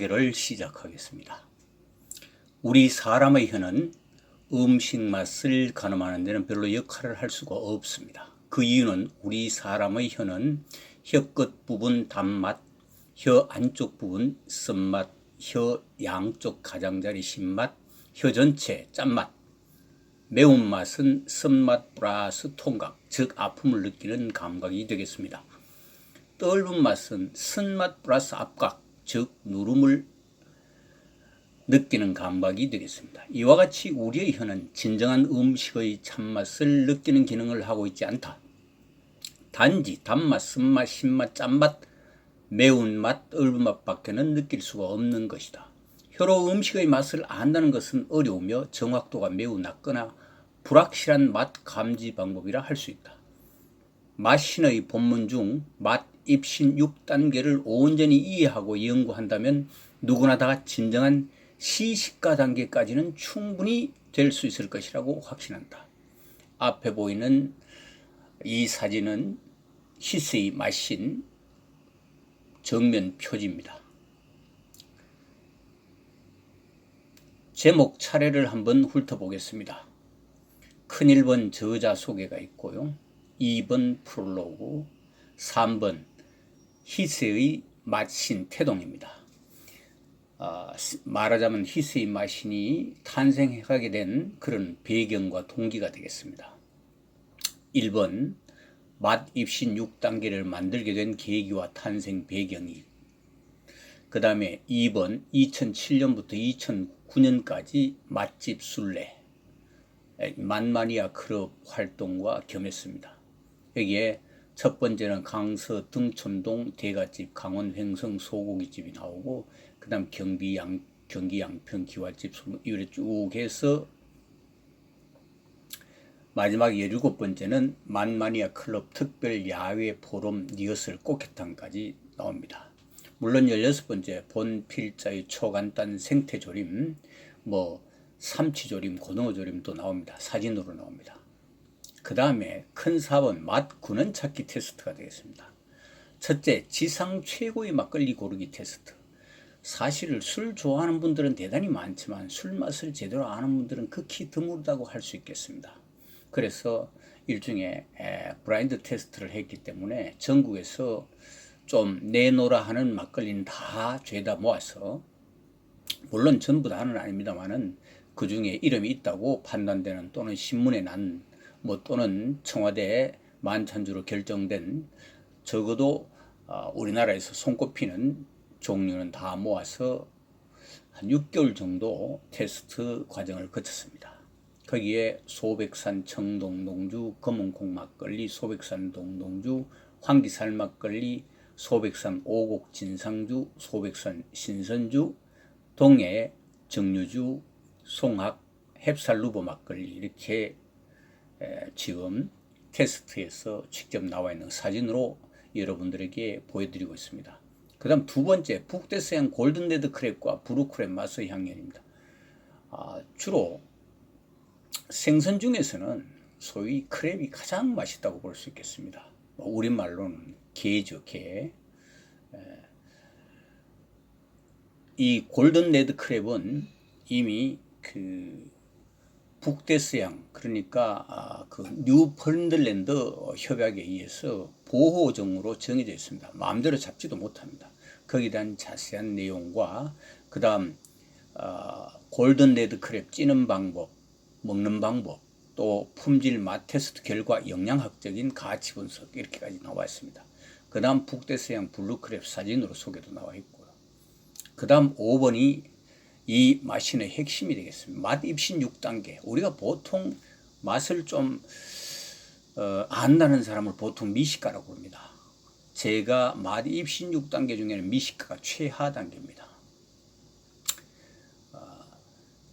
를 시작하겠습니다. 우리 사람의 혀는 음식 맛을 가늠하는 데는 별로 역할을 할 수가 없습니다. 그 이유는 우리 사람의 혀는 혀 끝 부분 단맛, 혀 안쪽 부분 쓴맛, 혀 양쪽 가장자리 신맛, 혀 전체 짠맛, 매운맛은 쓴맛 플러스 통감, 즉 아픔을 느끼는 감각이 되겠습니다. 떫은 맛은 쓴맛 플러스 압각, 즉 누름을 느끼는 감각이 되겠습니다. 이와 같이 우리의 혀는 진정한 음식의 참맛을 느끼는 기능을 하고 있지 않다. 단지 단맛, 쓴맛, 신맛, 짠맛, 매운맛, 떫은 맛밖에는 느낄 수가 없는 것이다. 혀로 음식의 맛을 안다는 것은 어려우며 정확도가 매우 낮거나 불확실한 맛 감지 방법이라 할 수 있다. 맛신의 본문 중 맛, 입신 6단계를 온전히 이해하고 연구한다면 누구나 다 진정한 시식가 단계까지는 충분히 될 수 있을 것이라고 확신한다. 앞에 보이는 이 사진은 히스의 맛신 정면 표지입니다. 제목 차례를 한번 훑어보겠습니다. 큰 1번 저자 소개가 있고요. 2번 프롤로그, 3번 히스의 맛신 태동입니다. 말하자면 히스의 맛신이 탄생하게 된 그런 배경과 동기가 되겠습니다. 1번 맛 입신 6단계를 만들게 된 계기와 탄생 배경이, 그 다음에 2번 2007년부터 2009년까지 맛집 순례 만마니아 클럽 활동과 겸했습니다. 여기에 첫 번째는 강서 등촌동 대갓집, 강원 횡성 소고기집이 나오고, 그 다음 경기 양평 기와집, 이래 쭉 해서 마지막 17번째는 만마니아 클럽 특별 야외 포럼 리허설 꽃게탕까지 나옵니다. 물론 16번째 본 필자의 초간단 생태조림, 삼치조림, 고등어조림도 나옵니다. 사진으로 나옵니다. 그 다음에 큰 4번 맛 군원 찾기 테스트가 되겠습니다. 첫째, 지상 최고의 막걸리 고르기 테스트. 사실 술 좋아하는 분들은 대단히 많지만 술 맛을 제대로 아는 분들은 극히 드물다고 할 수 있겠습니다. 그래서 일종의 브라인드 테스트를 했기 때문에 전국에서 좀 내놓으라 하는 막걸리는 다 죄다 모아서, 물론 전부 다는 아닙니다만은 그 중에 이름이 있다고 판단되는, 또는 신문에 난, 또는 청와대 만찬주로 결정된, 적어도 우리나라에서 손꼽히는 종류는 다 모아서 한 6개월 정도 테스트 과정을 거쳤습니다. 거기에 소백산 청동 농주 검은콩 막걸리, 소백산 동농주 황기살 막걸리, 소백산 오곡 진상주, 소백산 신선주, 동해 정류주, 송학 햅쌀 루버 막걸리, 이렇게 지금 테스트에서 직접 나와 있는 사진으로 여러분들에게 보여드리고 있습니다. 그 다음 두 번째, 북대서양 골든 레드 크랩과 브루크랩 맛의 향연입니다. 주로 생선 중에서는 소위 크랩이 가장 맛있다고 볼 수 있겠습니다. 우리말로는 게죠, 게. 이 골든 레드 크랩은 이미 그 북대서양, 그러니까 그 뉴펀들랜드 협약에 의해서 보호종으로 정해져 있습니다. 마음대로 잡지도 못합니다. 거기에 대한 자세한 내용과 그 다음 골든 레드 크랩 찌는 방법, 먹는 방법, 또 품질 맛 테스트 결과 영양학적인 가치 분석, 이렇게까지 나와 있습니다. 그 다음 북대서양 블루크랩 사진으로 소개도 나와 있고요. 그 다음 5번이 이 맛신의 핵심이 되겠습니다. 맛 입신 6단계. 우리가 보통 맛을 좀 안다는 사람을 보통 미식가라고 부릅니다. 제가 맛 입신 6단계 중에는 미식가가 최하 단계입니다.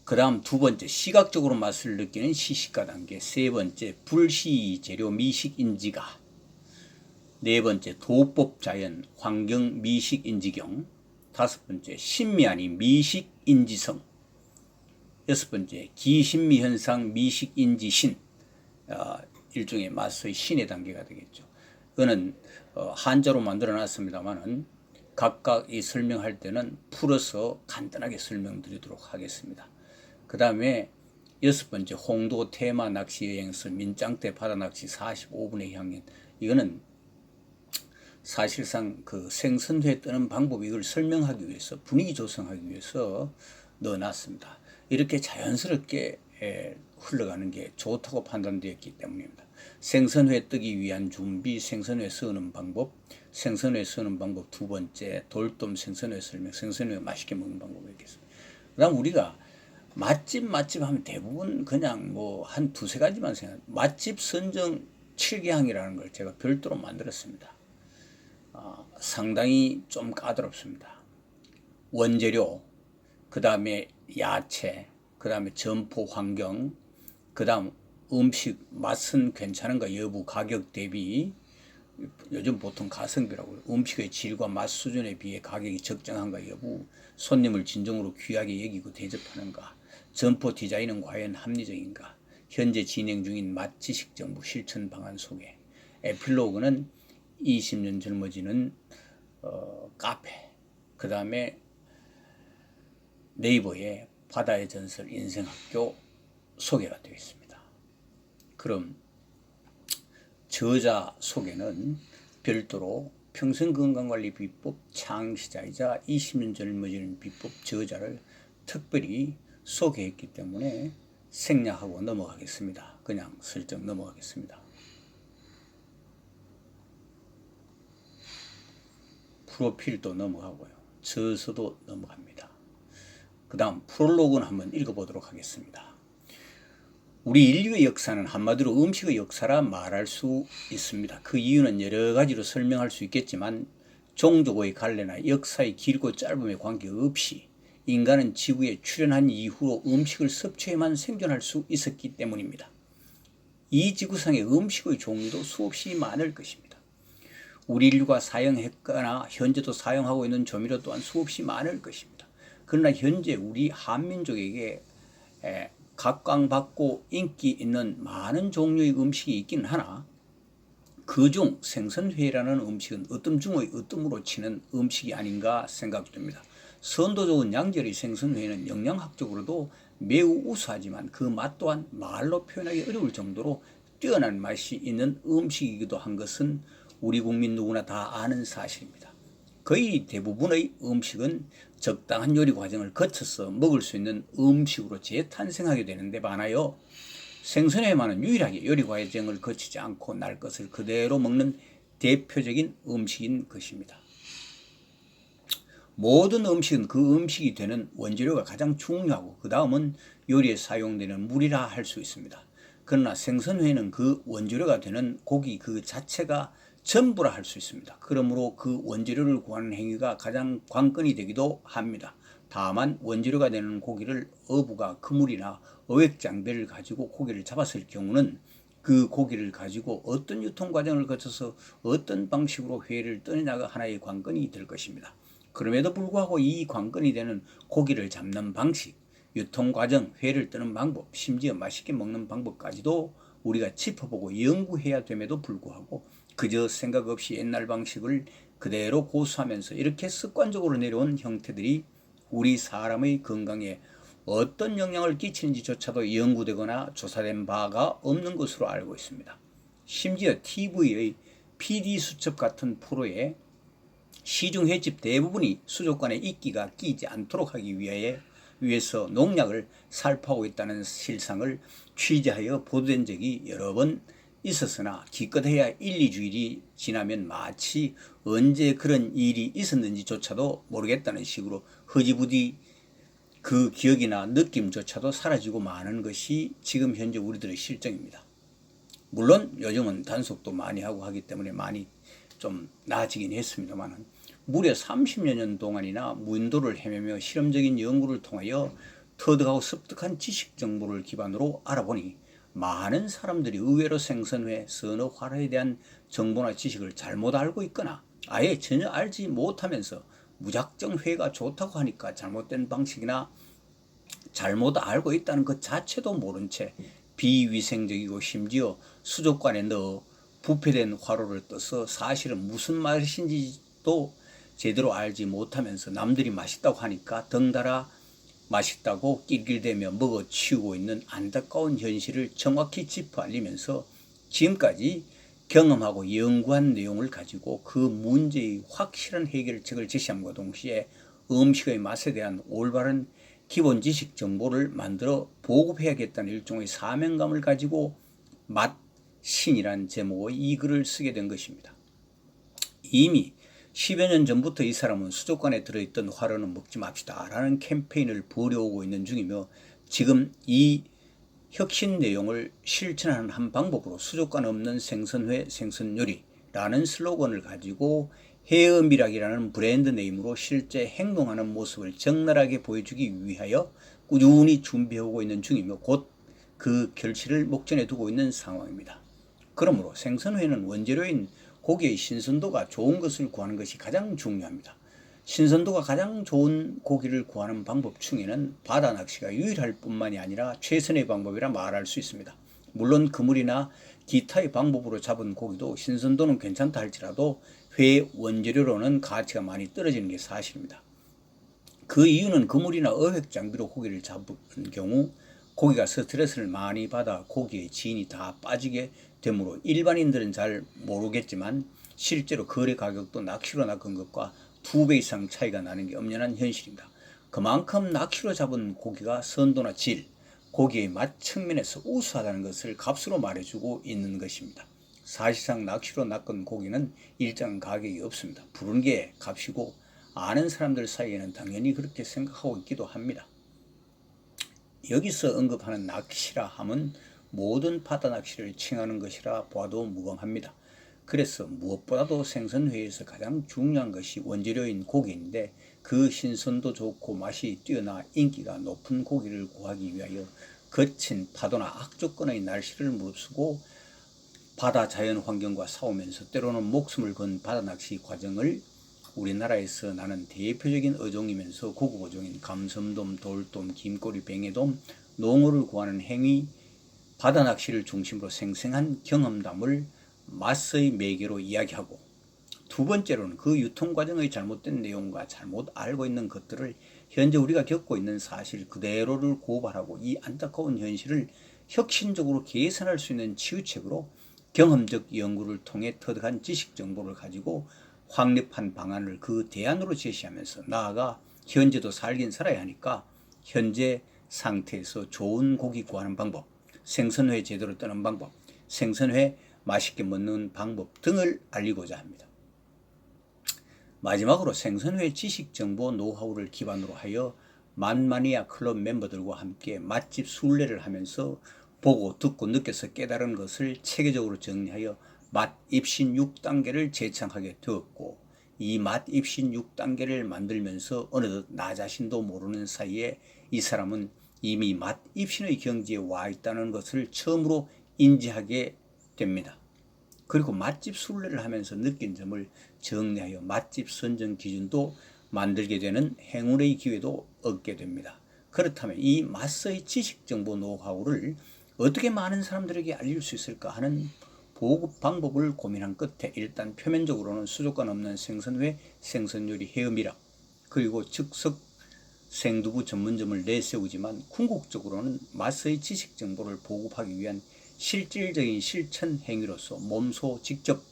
그 다음 두 번째, 시각적으로 맛을 느끼는 시식가 단계. 세 번째, 불시 재료 미식 인지가. 네 번째, 도법 자연 환경 미식 인지경. 다섯 번째, 신미 아닌 미식 인지성. 여섯 번째, 기신미 현상 미식 인지신. 일종의 맛의 신의 단계가 되겠죠. 그거는 한자로 만들어 놨습니다만은 각각 이 설명할 때는 풀어서 간단하게 설명드리도록 하겠습니다. 그 다음에 6번째 홍도 테마 낚시 여행서 민짱대 바다 낚시 45분의 향연. 이거는 사실상 그 생선회 뜨는 방법 이걸 설명하기 위해서 분위기 조성하기 위해서 넣어놨습니다. 이렇게 자연스럽게 흘러가는 게 좋다고 판단되었기 때문입니다. 생선회 뜨기 위한 준비, 생선회 쓰는 방법, 생선회 쓰는 방법 두 번째, 돌돔 생선회 설명, 생선회 맛있게 먹는 방법이 있겠습니다. 그 다음 우리가 맛집 하면 대부분 그냥 뭐 한 두세 가지만 생각, 맛집 선정 7개항이라는 걸 제가 별도로 만들었습니다. 상당히 좀 까다롭습니다. 원재료, 그 다음에 야채, 그 다음에 점포 환경, 그 다음 음식 맛은 괜찮은가 여부, 가격 대비, 요즘 보통 가성비라고 음식의 질과 맛 수준에 비해 가격이 적정한가 여부, 손님을 진정으로 귀하게 여기고 대접하는가, 점포 디자인은 과연 합리적인가, 현재 진행 중인 맛 지식 정보 실천 방안 소개, 에필로그는 20년 젊어지는 카페, 그 다음에 네이버에 바다의 전설 인생학교 소개가 되어 있습니다. 그럼 저자 소개는 별도로 평생건강관리 비법 창시자이자 20년 젊어지는 비법 저자를 특별히 소개했기 때문에 생략하고 넘어가겠습니다. 그냥 슬쩍 넘어가겠습니다. 프로필도 넘어가고요. 저서도 넘어갑니다. 그 다음 프롤로그는 한번 읽어보도록 하겠습니다. 우리 인류의 역사는 한마디로 음식의 역사라 말할 수 있습니다. 그 이유는 여러 가지로 설명할 수 있겠지만 종족의 갈래나 역사의 길고 짧음에 관계없이 인간은 지구에 출현한 이후로 음식을 섭취해만 생존할 수 있었기 때문입니다. 이 지구상의 음식의 종류도 수없이 많을 것입니다. 우리 인류가 사용했거나 현재도 사용하고 있는 조미료 또한 수없이 많을 것입니다. 그러나 현재 우리 한민족에게 각광받고 인기 있는 많은 종류의 음식이 있기는 하나 그중 생선회라는 음식은 어떤 중의 어떤 치는 음식이 아닌가 생각됩니다. 선도 좋은 양질의 생선회는 영양학적으로도 매우 우수하지만 그 맛 또한 말로 표현하기 어려울 정도로 뛰어난 맛이 있는 음식이기도 한 것은 우리 국민 누구나 다 아는 사실입니다. 거의 대부분의 음식은 적당한 요리 과정을 거쳐서 먹을 수 있는 음식으로 재탄생하게 되는데 반하여 생선회만은 유일하게 요리 과정을 거치지 않고 날 것을 그대로 먹는 대표적인 음식인 것입니다. 모든 음식은 그 음식이 되는 원재료가 가장 중요하고 그 다음은 요리에 사용되는 물이라 할 수 있습니다. 그러나 생선회는 그 원재료가 되는 고기 그 자체가 전부라 할 수 있습니다. 그러므로 그 원재료를 구하는 행위가 가장 관건이 되기도 합니다. 다만 원재료가 되는 고기를 어부가 그물이나 어획장비를 가지고 고기를 잡았을 경우는 그 고기를 가지고 어떤 유통 과정을 거쳐서 어떤 방식으로 회를 떠느냐가 하나의 관건이 될 것입니다. 그럼에도 불구하고 이 관건이 되는 고기를 잡는 방식, 유통 과정, 회를 뜨는 방법, 심지어 맛있게 먹는 방법까지도 우리가 짚어보고 연구해야 됨에도 불구하고 그저 생각 없이 옛날 방식을 그대로 고수하면서 이렇게 습관적으로 내려온 형태들이 우리 사람의 건강에 어떤 영향을 끼치는지조차도 연구되거나 조사된 바가 없는 것으로 알고 있습니다. 심지어 TV의 PD수첩 같은 프로에 시중 횟집 대부분이 수족관에 이끼가 끼지 않도록 하기 위해서 농약을 살포하고 있다는 실상을 취재하여 보도된 적이 여러 번 있었으나 기껏해야 1, 2주일이 지나면 마치 언제 그런 일이 있었는지조차도 모르겠다는 식으로 허지부지 그 기억이나 느낌조차도 사라지고 마는 것이 지금 현재 우리들의 실정입니다. 물론 요즘은 단속도 많이 하고 하기 때문에 많이 좀 나아지긴 했습니다만 무려 30여 년 동안이나 무인도를 헤매며 실험적인 연구를 통하여 터득하고 습득한 지식 정보를 기반으로 알아보니 많은 사람들이 의외로 생선회, 선어, 활어에 대한 정보나 지식을 잘못 알고 있거나 아예 전혀 알지 못하면서 무작정 회가 좋다고 하니까 잘못된 방식이나 잘못 알고 있다는 것 자체도 모른 채 비위생적이고 심지어 수족관에 넣어 부패된 화로를 떠서 사실은 무슨 맛인지도 제대로 알지 못하면서 남들이 맛있다고 하니까 덩달아 맛있다고 낄낄대며 먹어치우고 있는 안타까운 현실을 정확히 짚어 알리면서 지금까지 경험하고 연구한 내용을 가지고 그 문제의 확실한 해결책을 제시함과 동시에 음식의 맛에 대한 올바른 기본 지식 정보를 만들어 보급해야겠다는 일종의 사명감을 가지고 맛신이란 제목의 이 글을 쓰게 된 것입니다. 이미 10여 년 전부터 이 사람은 수족관에 들어있던 화로는 먹지 맙시다 라는 캠페인을 벌여오고 있는 중이며, 지금 이 혁신 내용을 실천하는 한 방법으로 수족관 없는 생선회 생선요리라는 슬로건을 가지고 해어미락이라는 브랜드 네임으로 실제 행동하는 모습을 적나라하게 보여주기 위하여 꾸준히 준비하고 있는 중이며 곧 그 결실을 목전에 두고 있는 상황입니다. 그러므로 생선회는 원재료인 고기의 신선도가 좋은 것을 구하는 것이 가장 중요합니다. 신선도가 가장 좋은 고기를 구하는 방법 중에는 바다 낚시가 유일할 뿐만이 아니라 최선의 방법이라 말할 수 있습니다. 물론 그물이나 기타의 방법으로 잡은 고기도 신선도는 괜찮다 할지라도 회 원재료로는 가치가 많이 떨어지는 게 사실입니다. 그 이유는 그물이나 어획 장비로 고기를 잡은 경우 고기가 스트레스를 많이 받아 고기의 진이 다 빠지게 되므로 일반인들은 잘 모르겠지만 실제로 거래 가격도 낚시로 낚은 것과 2배 이상 차이가 나는 게 엄연한 현실입니다. 그만큼 낚시로 잡은 고기가 선도나 질, 고기의 맛 측면에서 우수하다는 것을 값으로 말해주고 있는 것입니다. 사실상 낚시로 낚은 고기는 일정한 가격이 없습니다. 부른 게 값이고 아는 사람들 사이에는 당연히 그렇게 생각하고 있기도 합니다. 여기서 언급하는 낚시라 함은 모든 바다 낚시를 칭하는 것이라 봐도 무방합니다. 그래서 무엇보다도 생선회에서 가장 중요한 것이 원재료인 고기인데, 그 신선도 좋고 맛이 뛰어나 인기가 높은 고기를 구하기 위하여 거친 파도나 악조건의 날씨를 무릅쓰고 바다 자연 환경과 싸우면서 때로는 목숨을 건 바다 낚시 과정을 우리나라에서 나는 대표적인 어종이면서 고급 어종인 감섬돔, 돌돔, 김꼬리, 뱅에돔, 농어를 구하는 행위, 바다 낚시를 중심으로 생생한 경험담을 맛의 매개로 이야기하고, 두 번째로는 그 유통 과정의 잘못된 내용과 잘못 알고 있는 것들을 현재 우리가 겪고 있는 사실 그대로를 고발하고 이 안타까운 현실을 혁신적으로 개선할 수 있는 치유책으로 경험적 연구를 통해 터득한 지식 정보를 가지고 확립한 방안을 그 대안으로 제시하면서 나아가 현재도 살긴 살아야 하니까 현재 상태에서 좋은 고기 구하는 방법, 생선회 제대로 뜨는 방법, 생선회 맛있게 먹는 방법 등을 알리고자 합니다. 마지막으로 생선회 지식정보 노하우를 기반으로 하여 맛마니아 클럽 멤버들과 함께 맛집 순례를 하면서 보고 듣고 느껴서 깨달은 것을 체계적으로 정리하여 맛 입신 6단계를 제창하게 되었고, 이 맛 입신 6단계를 만들면서 어느덧 나 자신도 모르는 사이에 이 사람은 이미 맛 입신의 경지에 와 있다는 것을 처음으로 인지하게 됩니다. 그리고 맛집 순례를 하면서 느낀 점을 정리하여 맛집 선정 기준도 만들게 되는 행운의 기회도 얻게 됩니다. 그렇다면 이 맛의 지식정보 노하우를 어떻게 많은 사람들에게 알릴 수 있을까 하는 보급 방법을 고민한 끝에 일단 표면적으로는 수족관 없는 생선회, 생선요리, 헤어미락, 그리고 즉석 생두부 전문점을 내세우지만 궁극적으로는 맛의 지식 정보를 보급하기 위한 실질적인 실천 행위로서 몸소 직접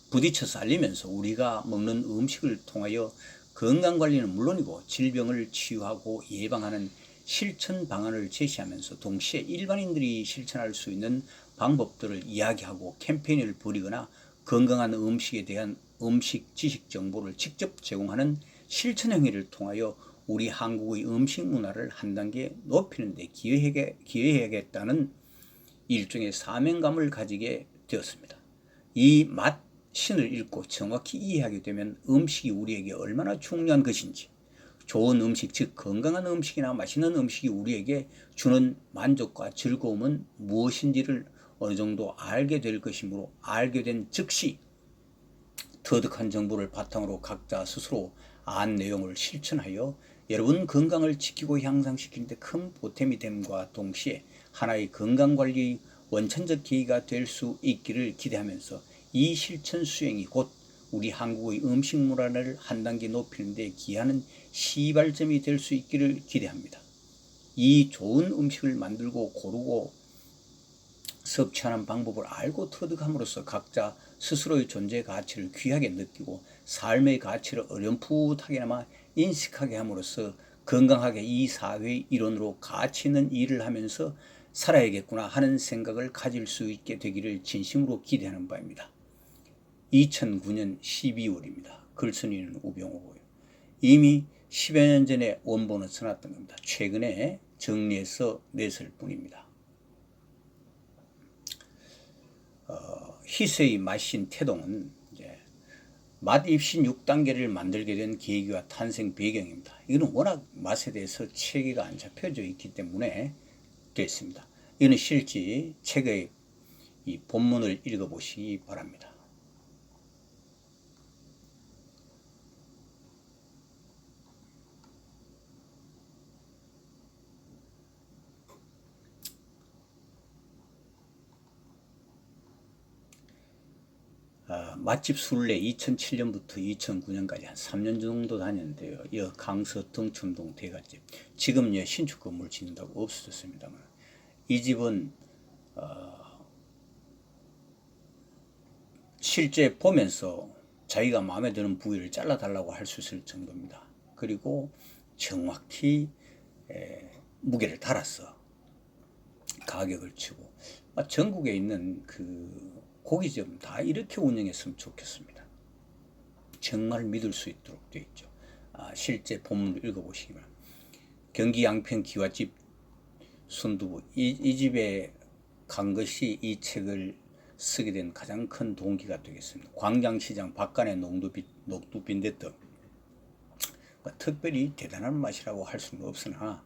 부딪혀서 알리면서 우리가 먹는 음식을 통하여 건강관리는 물론이고 질병을 치유하고 예방하는 실천 방안을 제시하면서 동시에 일반인들이 실천할 수 있는 방법들을 이야기하고 캠페인을 벌이거나 건강한 음식에 대한 음식 지식 정보를 직접 제공하는 실천 행위를 통하여 우리 한국의 음식 문화를 한 단계 높이는 데 기여해야겠다는 일종의 사명감을 가지게 되었습니다. 이 맛신을 읽고 정확히 이해하게 되면 음식이 우리에게 얼마나 중요한 것인지, 좋은 음식, 즉 건강한 음식이나 맛있는 음식이 우리에게 주는 만족과 즐거움은 무엇인지를 어느 정도 알게 될 것이므로 알게 된 즉시 터득한 정보를 바탕으로 각자 스스로 안 내용을 실천하여 여러분 건강을 지키고 향상시키는 데 큰 보탬이 됨과 동시에 하나의 건강관리 원천적 계기가 될 수 있기를 기대하면서 이 실천 수행이 곧 우리 한국의 음식 문화를 한 단계 높이는 데 기하는 시발점이 될 수 있기를 기대합니다. 이 좋은 음식을 만들고 고르고 섭취하는 방법을 알고 터득함으로써 각자 스스로의 존재 가치를 귀하게 느끼고 삶의 가치를 어렴풋하게나마 인식하게 함으로써 건강하게 이 사회의 일원으로 가치 있는 일을 하면서 살아야겠구나 하는 생각을 가질 수 있게 되기를 진심으로 기대하는 바입니다. 2009년 12월입니다. 글쓴이는 우병우고요. 이미 10여 년 전에 원본을 써놨던 겁니다. 최근에 정리해서 냈을 뿐입니다. 희서의 맛신 태동은 이제 맛입신 6단계를 만들게 된 계기와 탄생 배경입니다. 이거는 워낙 맛에 대해서 체계가 안 잡혀져 있기 때문에 됐습니다. 이거는 실제 책의 이 본문을 읽어보시기 바랍니다. 맛집 순례 2007년부터 2009년까지 한 3년 정도 다녔는데요. 여 강서 등촌동 대갓집. 지금 신축 건물 짓는다고 없어졌습니다만 이 집은 실제 보면서 자기가 마음에 드는 부위를 잘라달라고 할 수 있을 정도입니다. 그리고 정확히 무게를 달았어. 가격을 치고 전국에 있는 그 고깃집 다 이렇게 운영했으면 좋겠습니다. 정말 믿을 수 있도록 되어 있죠. 실제 본문을 읽어보시기 바랍니다. 경기 양평 기와집 순두부 이 집에 간 것이 이 책을 쓰게 된 가장 큰 동기가 되겠습니다. 광장시장 박간의 녹두빈대떡 특별히 대단한 맛이라고 할 수는 없으나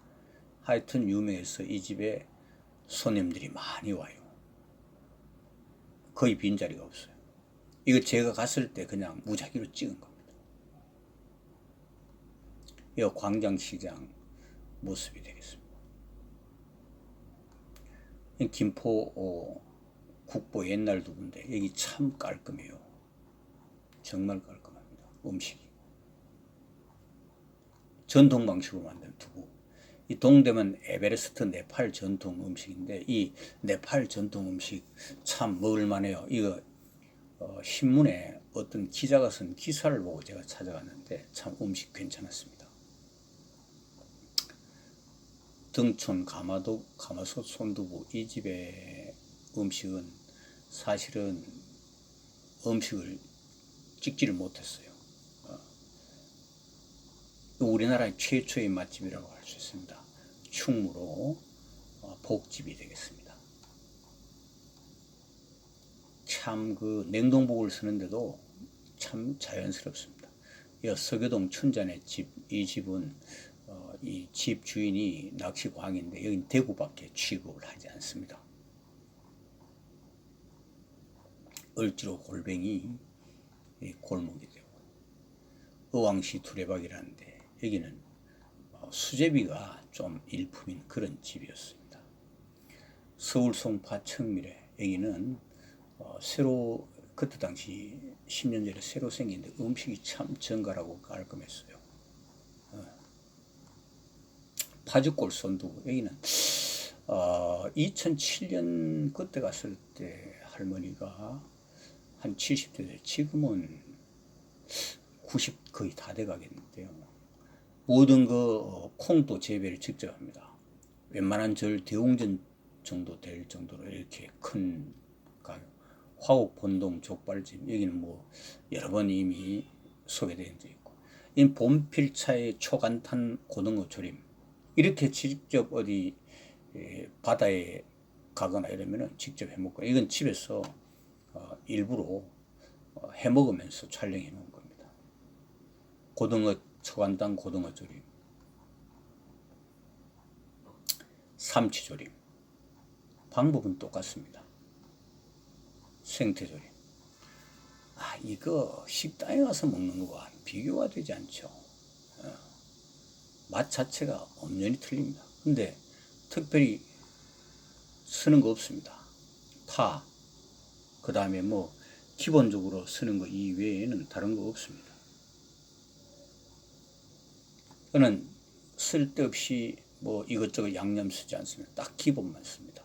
하여튼 유명해서 이 집에 손님들이 많이 와요. 거의 빈자리가 없어요. 이거 제가 갔을 때 그냥 무작위로 찍은 겁니다. 이 광장시장 모습이 되겠습니다. 김포 국보 옛날 두부인데 여기 참 깔끔해요. 정말 깔끔합니다. 음식이 전통 방식으로 만든 두부. 이 동대문 에베레스트 네팔 전통 음식인데 이 네팔 전통 음식 참 먹을만해요. 이거 신문에 어떤 기자가 쓴 기사를 보고 제가 찾아갔는데 참 음식 괜찮았습니다. 등촌 가마솥 손두부 이 집의 음식은 사실은 음식을 찍지를 못했어요. 우리나라의 최초의 맛집이라고 할 수 있습니다. 충무로 복집이 되겠습니다. 참 그 냉동복을 쓰는데도 참 자연스럽습니다. 이 서교동 춘잔의 집, 이 집은 이 집 주인이 낚시광인데 여긴 대구밖에 취급을 하지 않습니다. 을지로 골뱅이 골목이 되고 의왕시 두레박이라는데 여기는 수제비가 좀 일품인 그런 집이었습니다. 서울 송파 청미래 여기는 새로 그때 당시 10년 전에 새로 생긴데 음식이 참 정갈하고 깔끔했어요. 파주골 손두부 여기는 2007년 그때 갔을 때 할머니가 한 70대 지금은 90 거의 다 돼가겠는데요. 모든 콩도 재배를 직접 합니다. 웬만한 절 대웅전 정도 될 정도로 이렇게 큰 가격. 화곡 본동 족발집 여기는 뭐 여러 번 이미 소개된 적 있고 이 봄필차의 초간탄 고등어 조림 이렇게 직접 어디 바다에 가거나 이러면은 직접 해 먹고 이건 집에서 일부러 해 먹으면서 촬영해 놓은 겁니다. 고등어 초간단 고등어 조림, 삼치 조림 방법은 똑같습니다. 생태 조림. 이거 식당에 가서 먹는 거와 비교가 되지 않죠. 맛 자체가 엄연히 틀립니다. 근데 특별히 쓰는 거 없습니다. 파, 그 다음에 뭐 기본적으로 쓰는 거 이외에는 다른 거 없습니다. 저는 쓸데없이 뭐 이것저것 양념 쓰지 않습니다. 딱 기본만 씁니다.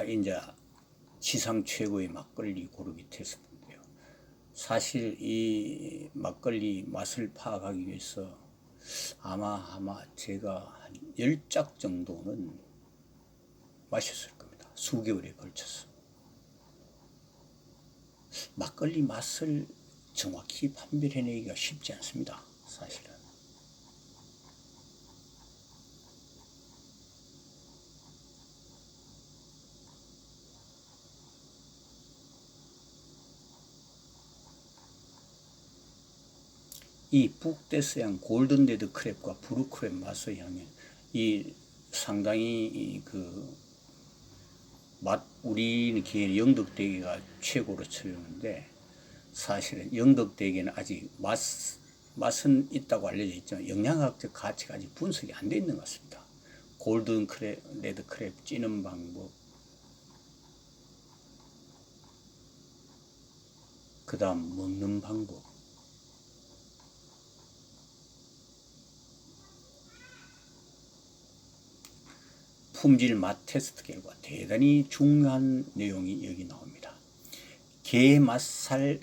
이제 지상 최고의 막걸리 고르기 테스트인데요. 사실 이 막걸리 맛을 파악하기 위해서 아마 제가 한 10짝 정도는 마셨을 겁니다. 수개월에 걸쳐서. 막걸리 맛을 정확히 판별해내기가 쉽지 않습니다. 사실은. 이 북데스양 골든레드 크랩과 브루크랩 맛의 향은 이 상당히 그 맛, 우리 기에는 영덕대게가 최고로 쳐주는데 사실은 영덕대게는 아직 맛은 있다고 알려져 있지만 영양학적 가치가 아직 분석이 안 돼 있는 것 같습니다. 골든 크랩, 레드 크랩 찌는 방법, 그 다음 먹는 방법, 품질 맛 테스트 결과 대단히 중요한 내용이 여기 나옵니다. 게살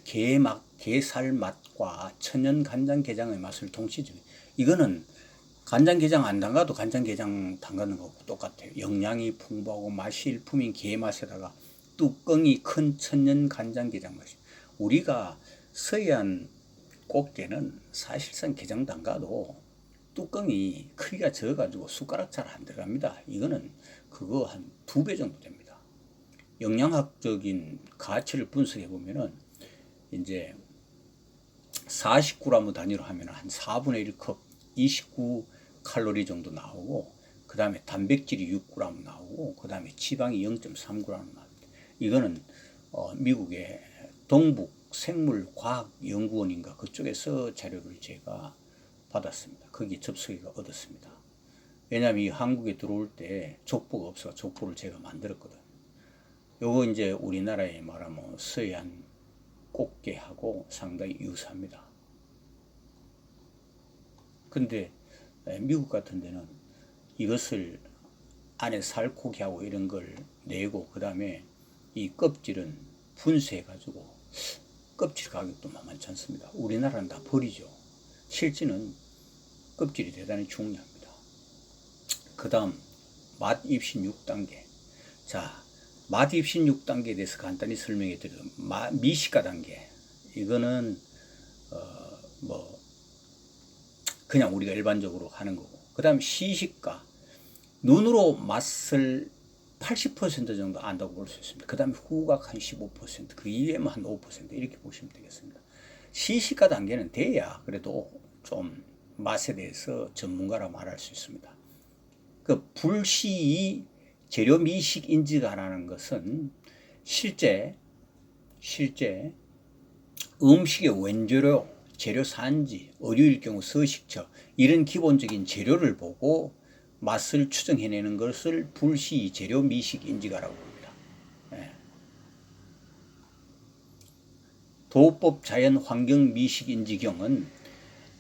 맛과 천연 간장게장의 맛을 동시에 이거는 간장게장 안 담가도 간장게장 담가는 거고 똑같아요. 영양이 풍부하고 맛이 일품인 게 맛에다가 뚜껑이 큰 천연 간장게장 맛이. 우리가 서해안 꽃게는 사실상 게장 담가도 뚜껑이 크기가 적어가지고 숟가락 잘 안 들어갑니다. 이거는 그거 한 2배 정도 됩니다. 영양학적인 가치를 분석해 보면은 이제 49g 단위로 하면 한 4분의 1컵 29 칼로리 정도 나오고, 그 다음에 단백질이 6g 나오고, 그 다음에 지방이 0.3g 나옵니다. 이거는 미국의 동북 생물과학연구원인가 그쪽에서 자료를 제가 받았습니다. 거기 접수기가 얻었습니다. 왜냐하면 이 한국에 들어올 때 족보가 없어서 족보를 제가 만들었거든요. 요거 이제 우리나라에 말하면 서해안 꽃게하고 상당히 유사합니다. 근데 미국 같은 데는 이것을 안에 살코기하고 이런 걸 내고, 그 다음에 이 껍질은 분쇄해 가지고 껍질 가격도 만만치 않습니다. 우리나라는 다 버리죠. 실제는 껍질이 대단히 중요합니다. 그 다음 맛 입신 6단계. 자, 맛 입신 6단계에 대해서 간단히 설명해 드리면, 미식가 단계, 이거는 뭐 그냥 우리가 일반적으로 하는 거고, 그 다음 시식가, 눈으로 맛을 80% 정도 안다고 볼 수 있습니다. 그 다음에 후각 한 15%, 그 이외에만 한 5% 이렇게 보시면 되겠습니다. 시식가 단계는 돼야 그래도 좀 맛에 대해서 전문가라 말할 수 있습니다. 그 불시이 재료 미식 인지가라는 것은 실제 음식의 원재료, 재료 산지, 어류일 경우 서식처, 이런 기본적인 재료를 보고 맛을 추정해내는 것을 불시이 재료 미식 인지가라고 합니다. 도법 자연 환경 미식 인지경은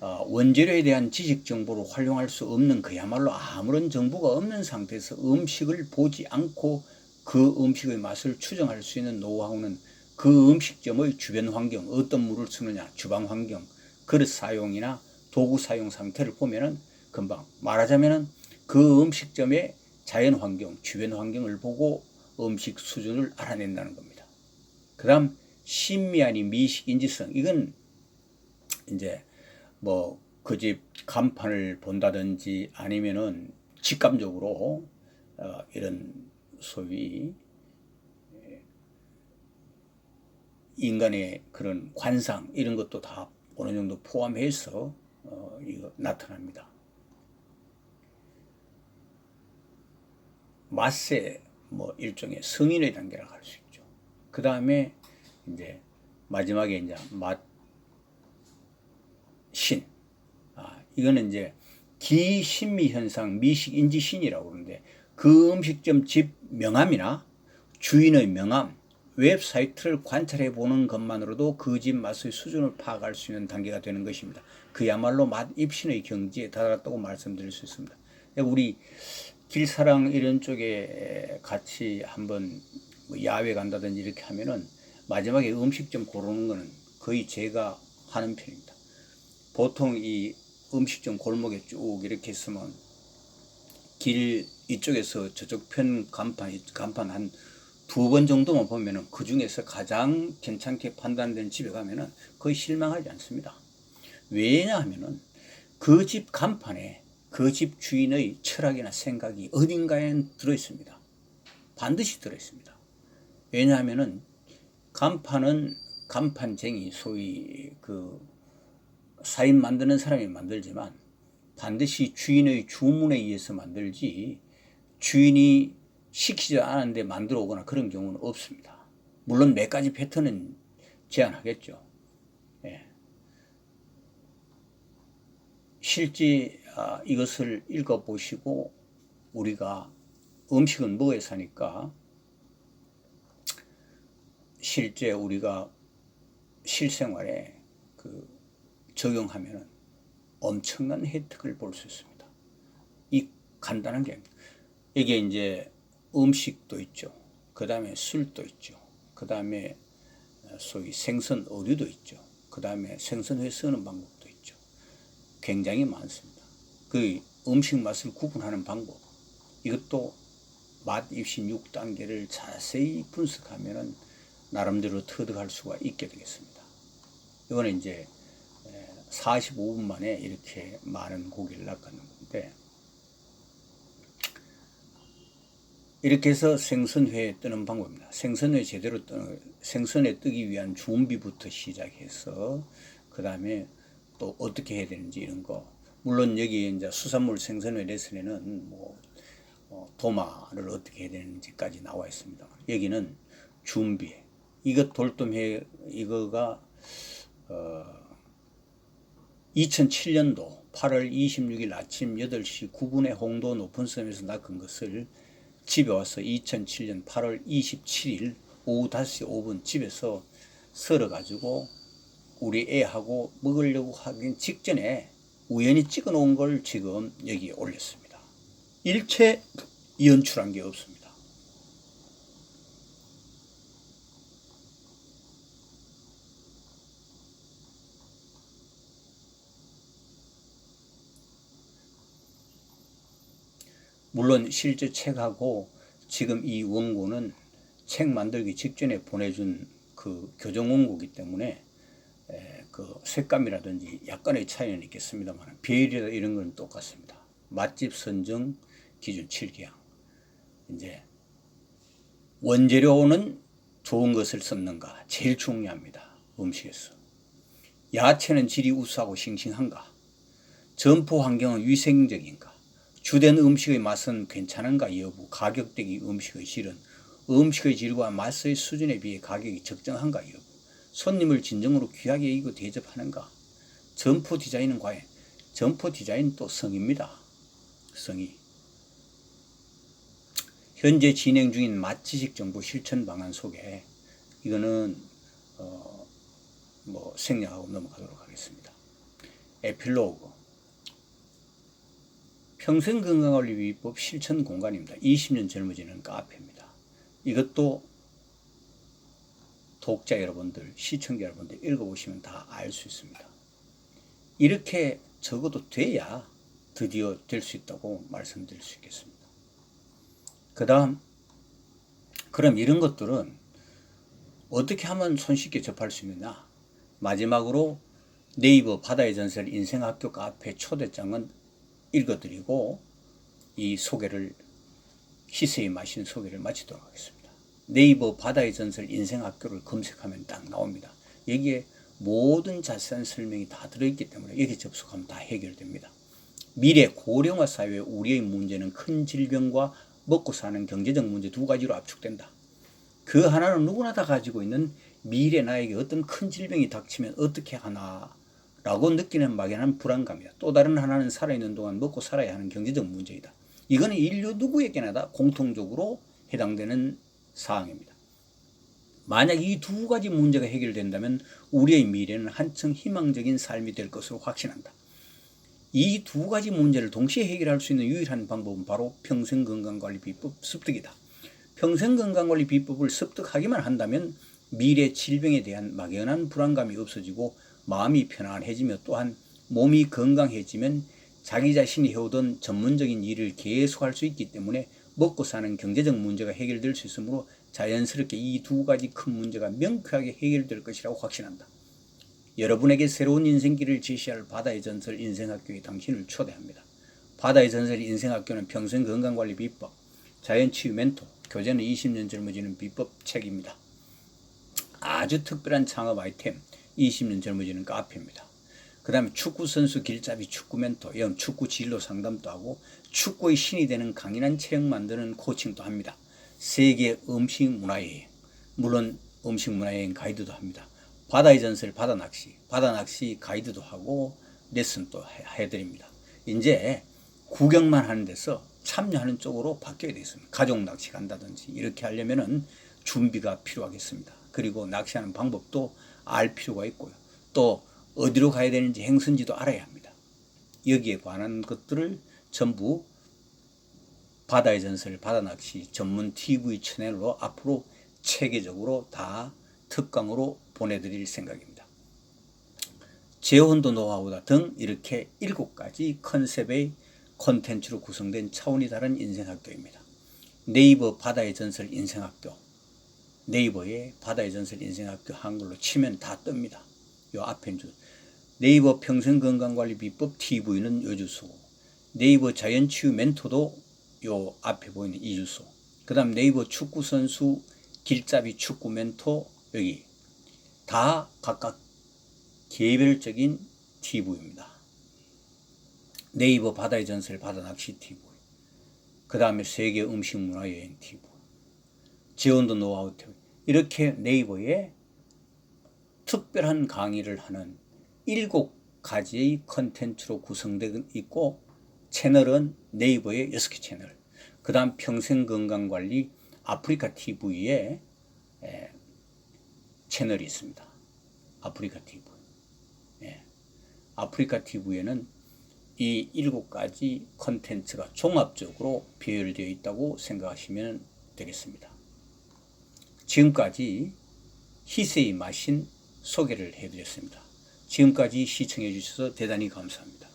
원재료에 대한 지식 정보를 활용할 수 없는, 그야말로 아무런 정보가 없는 상태에서 음식을 보지 않고 그 음식의 맛을 추정할 수 있는 노하우는 그 음식점의 주변 환경, 어떤 물을 쓰느냐, 주방 환경, 그릇 사용이나 도구 사용 상태를 보면은 금방, 말하자면은 그 음식점의 자연 환경, 주변 환경을 보고 음식 수준을 알아낸다는 겁니다. 그 다음 신미하니 미식 인지성, 이건 이제 뭐 그 집 간판을 본다든지 아니면은 직감적으로 이런 소위 인간의 그런 관상, 이런 것도 다 어느 정도 포함해서 이거 나타납니다. 맛의 뭐 일종의 성인의 단계라고 할 수 있죠. 그 다음에 이제 마지막에 이제 맛신, 이거는 이제 기신미현상 미식인지신이라고 그러는데 그 음식점 집 명함이나 주인의 명함, 웹사이트를 관찰해 보는 것만으로도 그 집 맛의 수준을 파악할 수 있는 단계가 되는 것입니다. 그야말로 맛 입신의 경지에 달았다고 말씀드릴 수 있습니다. 우리 길사랑 이런 쪽에 같이 한번 야외 간다든지 이렇게 하면은 마지막에 음식점 고르는 거는 거의 제가 하는 편입니다. 보통 이 음식점 골목에 쭉 이렇게 있으면 길 이쪽에서 저쪽 편 간판 한 2번 정도만 보면은 그 중에서 가장 괜찮게 판단된 집에 가면은 거의 실망하지 않습니다. 왜냐하면은 그 집 간판에 그 집 주인의 철학이나 생각이 어딘가에 들어있습니다. 반드시 들어있습니다. 왜냐하면은 간판은 간판쟁이, 소위 그 사인 만드는 사람이 만들지만 반드시 주인의 주문에 의해서 만들지 주인이 시키지 않았는데 만들어 오거나 그런 경우는 없습니다. 물론 몇 가지 패턴은 제한하겠죠. 예. 실제 이것을 읽어보시고 우리가 음식은 먹어야 사니까 실제 우리가 실생활에 적용하면 엄청난 혜택을 볼 수 있습니다. 이 간단한 게 이게 이제 음식도 있죠. 그 다음에 술도 있죠. 그 다음에 소위 생선 어류도 있죠. 그 다음에 생선회 쓰는 방법도 있죠. 굉장히 많습니다. 그 음식 맛을 구분하는 방법, 이것도 맛 입신 6단계를 자세히 분석하면 나름대로 터득할 수가 있게 되겠습니다. 이거는 이제 45분 만에 이렇게 많은 고기를 낚아는 건데, 이렇게 해서 생선회에 뜨는 방법입니다. 생선회 제대로 생선회 뜨기 위한 준비부터 시작해서 그 다음에 또 어떻게 해야 되는지 이런 거. 물론 여기 이제 수산물 생선회 레슨에는 도마를 어떻게 해야 되는지까지 나와 있습니다. 여기는 준비. 이거 돌돔회 이거가 2007년도 8월 26일 아침 8시 9분에 홍도 높은 섬에서 낚은 것을 집에 와서 2007년 8월 27일 오후 5시 5분 집에서 썰어가지고 우리 애하고 먹으려고 하긴 직전에 우연히 찍어 놓은 걸 지금 여기에 올렸습니다. 일체 연출한 게 없습니다. 물론 실제 책하고 지금 이 원고는 책 만들기 직전에 보내준 그 교정 원고이기 때문에 그 색감이라든지 약간의 차이는 있겠습니다만 비율이나 이런 건 똑같습니다. 맛집 선정 기준 7개항. 이제 원재료는 좋은 것을 썼는가 제일 중요합니다. 음식에서. 야채는 질이 우수하고 싱싱한가? 점포 환경은 위생적인가? 주된 음식의 맛은 괜찮은가 여부, 가격대기 음식의 질은 음식의 질과 맛의 수준에 비해 가격이 적정한가 여부, 손님을 진정으로 귀하게 여기고 대접하는가, 점포 디자인은 과연, 점포 디자인 또 성의입니다. 성의. 현재 진행 중인 맛지식 정보 실천 방안 소개, 이거는 생략하고 넘어가도록 하겠습니다. 에필로그. 평생건강관리 비법 실천 공간입니다. 20년 젊어지는 카페입니다. 이것도 독자 여러분들, 시청자 여러분들 읽어보시면 다 알 수 있습니다. 이렇게 적어도 돼야 드디어 될 수 있다고 말씀드릴 수 있겠습니다. 그 다음, 그럼 이런 것들은 어떻게 하면 손쉽게 접할 수 있느냐? 마지막으로 네이버 바다의 전설 인생학교 카페 초대장은 읽어드리고 이 소개를, 희세의 마신 소개를 마치도록 하겠습니다. 네이버 바다의 전설 인생학교를 검색하면 딱 나옵니다. 여기에 모든 자세한 설명이 다 들어있기 때문에 여기 접속하면 다 해결됩니다. 미래 고령화 사회의 우리의 문제는 큰 질병과 먹고 사는 경제적 문제 두 가지로 압축된다. 그 하나는 누구나 다 가지고 있는 미래 나에게 어떤 큰 질병이 닥치면 어떻게 하나 라고 느끼는 막연한 불안감이다. 또 다른 하나는 살아있는 동안 먹고 살아야 하는 경제적 문제이다. 이거는 인류 누구에게나 다 공통적으로 해당되는 사항입니다. 만약 이 두 가지 문제가 해결된다면 우리의 미래는 한층 희망적인 삶이 될 것으로 확신한다. 이 두 가지 문제를 동시에 해결할 수 있는 유일한 방법은 바로 평생건강관리비법 습득이다. 평생건강관리 비법을 습득하기만 한다면 미래 질병에 대한 막연한 불안감이 없어지고 마음이 편안해지며 또한 몸이 건강해지면 자기 자신이 해오던 전문적인 일을 계속할 수 있기 때문에 먹고 사는 경제적 문제가 해결될 수 있으므로 자연스럽게 이 두 가지 큰 문제가 명쾌하게 해결될 것이라고 확신한다. 여러분에게 새로운 인생길을 제시할 바다의 전설 인생학교에 당신을 초대합니다. 바다의 전설 인생학교는 평생건강관리 비법, 자연치유 멘토, 교재는 20년 젊어지는 비법 책입니다. 아주 특별한 창업 아이템 20년 젊어지는 카페입니다. 그 다음에 축구선수 길잡이 축구 멘토, 축구 진로 상담도 하고 축구의 신이 되는 강인한 체력 만드는 코칭도 합니다. 세계 음식 문화여행, 물론 음식 문화여행 가이드도 합니다. 바다의 전설 바다낚시 가이드도 하고 레슨도 해드립니다. 이제 구경만 하는 데서 참여하는 쪽으로 바뀌어야 되겠습니다. 가족 낚시 간다든지 이렇게 하려면은 준비가 필요하겠습니다. 그리고 낚시하는 방법도 알 필요가 있고요. 또 어디로 가야 되는지 행선지도 알아야 합니다. 여기에 관한 것들을 전부 바다의 전설 바다낚시 전문 TV 채널로 앞으로 체계적으로 다 특강으로 보내드릴 생각입니다. 재혼도 노하우다 등 이렇게 7가지 컨셉의 콘텐츠로 구성된 차원이 다른 인생학교입니다. 네이버 바다의 전설 인생학교, 네이버에 바다의 전설 인생학교 한글로 치면 다 뜹니다. 요 앞에 네이버 평생건강관리 비법 TV는 요 주소, 네이버 자연치유 멘토도 요 앞에 보이는 이 주소, 그 다음 네이버 축구선수 길잡이 축구 멘토 여기 다 각각 개별적인 TV입니다. 네이버 바다의 전설 바다낚시 TV, 그 다음에 세계 음식 문화여행 TV, 재혼도 노하우 TV, 이렇게 네이버에 특별한 강의를 하는 7가지의 컨텐츠로 구성되어 있고 채널은 네이버에 6개 채널, 그 다음 평생건강관리 아프리카 TV에 채널이 있습니다. 아프리카 TV. 아프리카 TV에는 이 7가지 컨텐츠가 종합적으로 배열되어 있다고 생각하시면 되겠습니다. 지금까지 희세의 마신 소개를 해드렸습니다. 지금까지 시청해 주셔서 대단히 감사합니다.